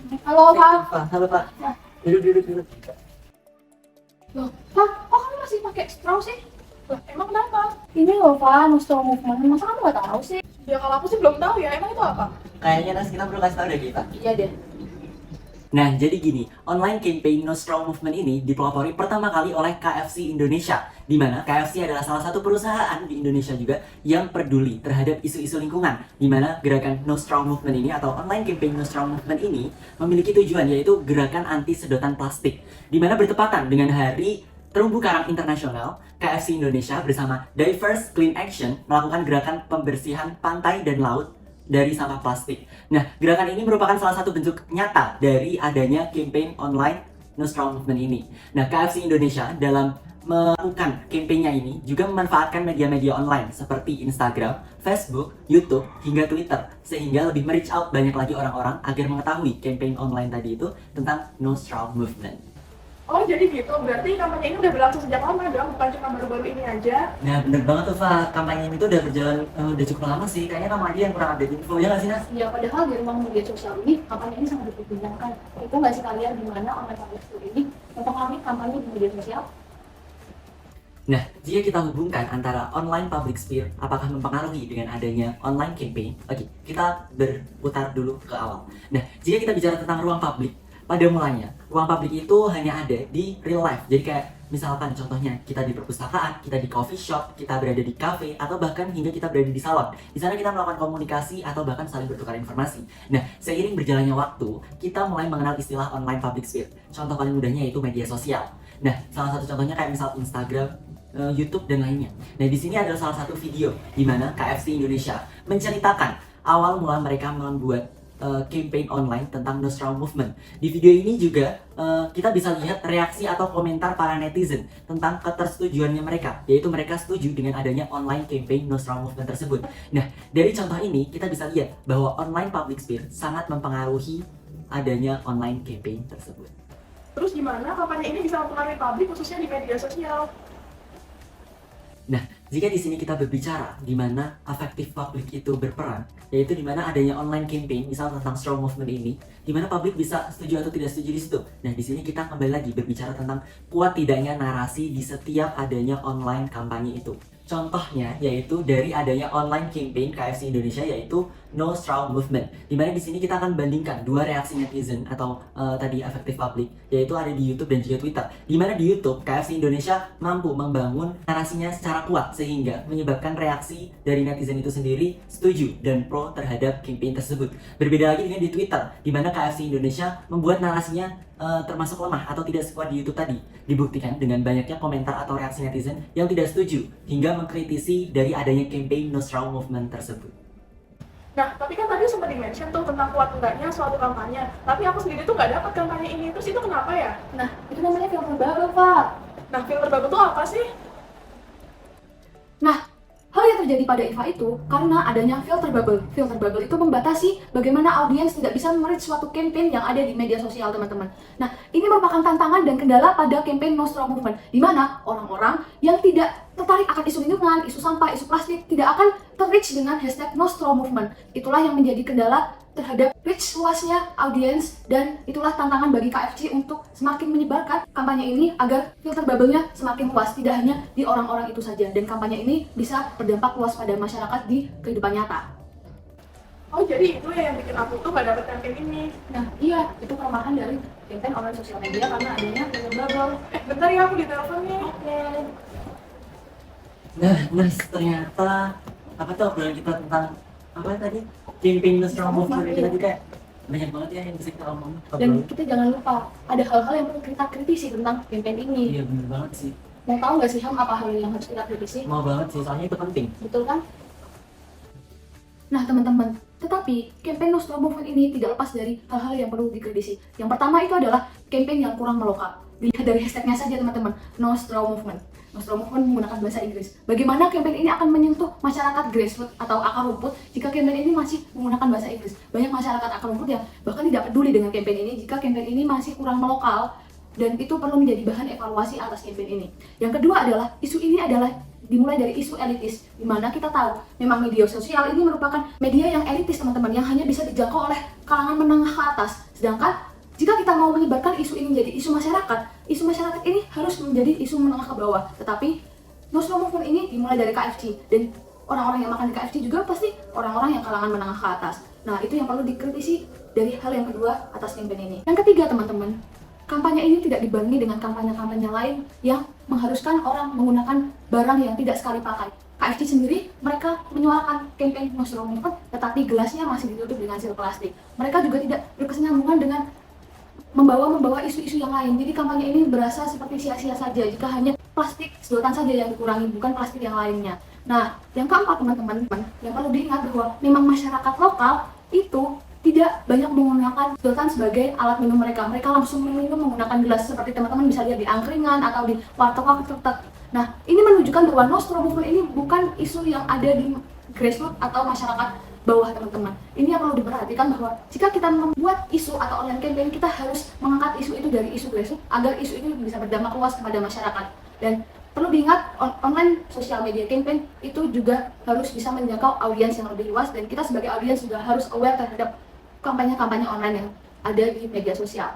Halo, Pak. Pak, halo Pak. Nah, Duduk. loh, Pak, kok kamu masih pakai straw sih? Lah, emang kenapa? Ini loh, Pak, no straw movement. Masa kamu nggak tahu sih? Ya kalau aku sih belum tahu ya. Emang itu apa? Kayaknya Nas kita perlu kasih tahu deh kita. Iya deh. Nah, jadi gini, online campaign No Straw Movement ini dipelopori pertama kali oleh KFC Indonesia, di mana KFC adalah salah satu perusahaan di Indonesia juga yang peduli terhadap isu-isu lingkungan, di mana gerakan No Straw Movement ini atau online campaign No Straw Movement ini memiliki tujuan yaitu gerakan anti sedotan plastik, di mana bertepatan dengan Hari Terumbu Karang Internasional. KFC Indonesia bersama Diverse Clean Action melakukan gerakan pembersihan pantai dan laut dari sampah plastik. Nah, gerakan ini merupakan salah satu bentuk nyata dari adanya campaign online No Straw Movement ini. Nah, KFC Indonesia dalam melakukan campaignnya ini juga memanfaatkan media-media online seperti Instagram, Facebook, YouTube, hingga Twitter, sehingga lebih reach out banyak lagi orang-orang agar mengetahui campaign online tadi itu tentang No Straw Movement. Oh jadi gitu, berarti kampanye ini udah berlangsung sejak lama dong, bukan cuma baru-baru ini aja. Nah, bener banget tuh, Pak. Kampanye ini tuh udah berjalan udah cukup lama sih. Kayaknya kamu aja yang kurang update info, ya nggak sih, Nas? Ya, padahal di ruang media sosial ini, kampanye ini sangat diperbincangkan. Itu nggak sih kalian gimana online public school ini mempengaruhi kampanye di media sosial? Nah, jika kita hubungkan antara online public sphere, apakah mempengaruhi dengan adanya online campaign? Oke, kita berputar dulu ke awal. Nah, jika kita bicara tentang ruang publik, pada mulanya, ruang publik itu hanya ada di real life. Jadi kayak misalkan contohnya kita di perpustakaan, kita di coffee shop, kita berada di cafe, atau bahkan hingga kita berada di salon. Di sana kita melakukan komunikasi atau bahkan saling bertukar informasi. Nah, seiring berjalannya waktu, kita mulai mengenal istilah online public sphere. Contoh paling mudahnya yaitu media sosial. Nah, salah satu contohnya kayak misal Instagram, YouTube dan lainnya. Nah, di sini adalah salah satu video di mana KFC Indonesia menceritakan awal mula mereka membuat campaign online tentang No Straw Movement. Di video ini juga kita bisa lihat reaksi atau komentar para netizen tentang ketersetujuannya mereka, yaitu mereka setuju dengan adanya online campaign No Straw Movement tersebut. Nah, dari contoh ini kita bisa lihat bahwa online public sphere sangat mempengaruhi adanya online campaign tersebut. Terus gimana kampanye ini bisa mempengaruhi publik khususnya di media sosial? Nah, jika di sini kita berbicara di mana efektif publik itu berperan, yaitu di mana adanya online campaign, misal tentang straw movement ini, di mana publik bisa setuju atau tidak setuju di situ. Nah, di sini kita kembali lagi berbicara tentang kuat tidaknya narasi di setiap adanya online kampanye itu. Contohnya yaitu dari adanya online campaign KFC Indonesia yaitu No Straw Movement. Dimana di sini kita akan bandingkan dua reaksi netizen atau tadi efektif publik, yaitu ada di YouTube dan juga Twitter. Dimana di YouTube KFC Indonesia mampu membangun narasinya secara kuat sehingga menyebabkan reaksi dari netizen itu sendiri setuju dan pro terhadap campaign tersebut. Berbeda lagi dengan di Twitter, dimana KFC Indonesia membuat narasinya termasuk lemah atau tidak sekuat di YouTube tadi. Dibuktikan dengan banyaknya komentar atau reaksi netizen yang tidak setuju hingga mengkritisi dari adanya campaign No Straw Movement tersebut. Nah, tapi kan tadi sempat di-mention tuh tentang kuat enggaknya suatu kampanye. Tapi aku sendiri tuh nggak dapat kampanye ini. Terus itu kenapa ya? Nah, itu namanya filter bubble, Pak. Nah, filter bubble tuh apa sih? Nah, hal yang terjadi pada IFA itu karena adanya filter bubble. Filter bubble itu membatasi bagaimana audiens tidak bisa mereach suatu campaign yang ada di media sosial, teman-teman. Nah, ini merupakan tantangan dan kendala pada campaign No Straw Movement, di mana orang-orang yang tidak tertarik akan isu lingkungan, isu sampah, isu plastik tidak akan ter-reach dengan hashtag No Straw Movement. Itulah yang menjadi kendala terhadap reach luasnya audiens, dan itulah tantangan bagi KFC untuk semakin menyebarkan kampanye ini agar filter bubble-nya semakin luas, tidak hanya di orang-orang itu saja, dan kampanye ini bisa berdampak luas pada masyarakat di kehidupan nyata. Oh, jadi itu ya yang bikin aku tuh nggak dapet campaign ini. Nah, iya, itu kelemahan dari campaign online sosial media karena adanya filter bubble. Bentar ya, aku ditelepon nih. Oke. Nah, ternyata apa tuh obrolan kita tentang apa tadi? Campaign No Straw Movement kita juga banyak banget ya yang bisa kita omong. Dan kita jangan lupa, ada hal-hal yang perlu kita kritisi tentang campaign ini. Iya bener banget sih. Mau tahu nggak sih, Ham, apa hal yang harus kita kritisi? Mau banget sih, soalnya itu penting. Betul kan? Nah, teman-teman, tetapi campaign No Straw Movement ini tidak lepas dari hal-hal yang perlu dikritisi. Yang pertama itu adalah campaign yang kurang melokap. Dilihat dari hashtagnya saja, teman-teman, No Straw Movement. No Straw Movement menggunakan bahasa Inggris. Bagaimana campaign ini akan menyentuh masyarakat grassroots atau akar rumput jika campaign ini masih menggunakan bahasa Inggris? Banyak masyarakat akar rumput yang bahkan tidak peduli dengan campaign ini jika campaign ini masih kurang melokal, dan itu perlu menjadi bahan evaluasi atas campaign ini. Yang kedua adalah isu ini adalah dimulai dari isu elitis, di mana kita tahu memang media sosial ini merupakan media yang elitis, teman-teman, yang hanya bisa dijangkau oleh kalangan menengah ke atas, Sedangkan jika kita mau menyebarkan isu ini menjadi isu masyarakat ini harus menjadi isu menengah ke bawah. Tetapi No Straw Movement ini dimulai dari KFC, dan orang-orang yang makan di KFC juga pasti orang-orang yang kalangan menengah ke atas. Nah, itu yang perlu dikritisi dari hal yang kedua atas campaign ini. Yang ketiga, teman-teman, kampanye ini tidak dibarengi dengan kampanye-kampanye lain yang mengharuskan orang menggunakan barang yang tidak sekali pakai. KFC sendiri, mereka menyuarakan campaign No Straw Movement, tetapi gelasnya masih ditutup dengan sil plastik. Mereka juga tidak berkesinambungan dengan membawa isu-isu yang lain. Jadi kampanye ini berasa seperti sia-sia saja jika hanya plastik sedotan saja yang dikurangi, bukan plastik yang lainnya. Nah, yang keempat, teman-teman, yang perlu diingat bahwa memang masyarakat lokal itu tidak banyak menggunakan sedotan sebagai alat minum mereka. Mereka langsung minum menggunakan gelas, seperti teman-teman bisa lihat di angkringan atau di warteg-warteg. Nah, ini menunjukkan bahwa No Straw Movement ini bukan isu yang ada di grassroots atau masyarakat bawah, teman-teman. Ini yang perlu diperhatikan, bahwa jika kita membuat isu atau online campaign, kita harus mengangkat isu itu dari isu grassroots agar isu itu bisa berdampak luas kepada masyarakat. Dan perlu diingat, online social media campaign itu juga harus bisa menjangkau audiens yang lebih luas, dan kita sebagai audiens juga harus aware terhadap kampanye-kampanye online yang ada di media sosial.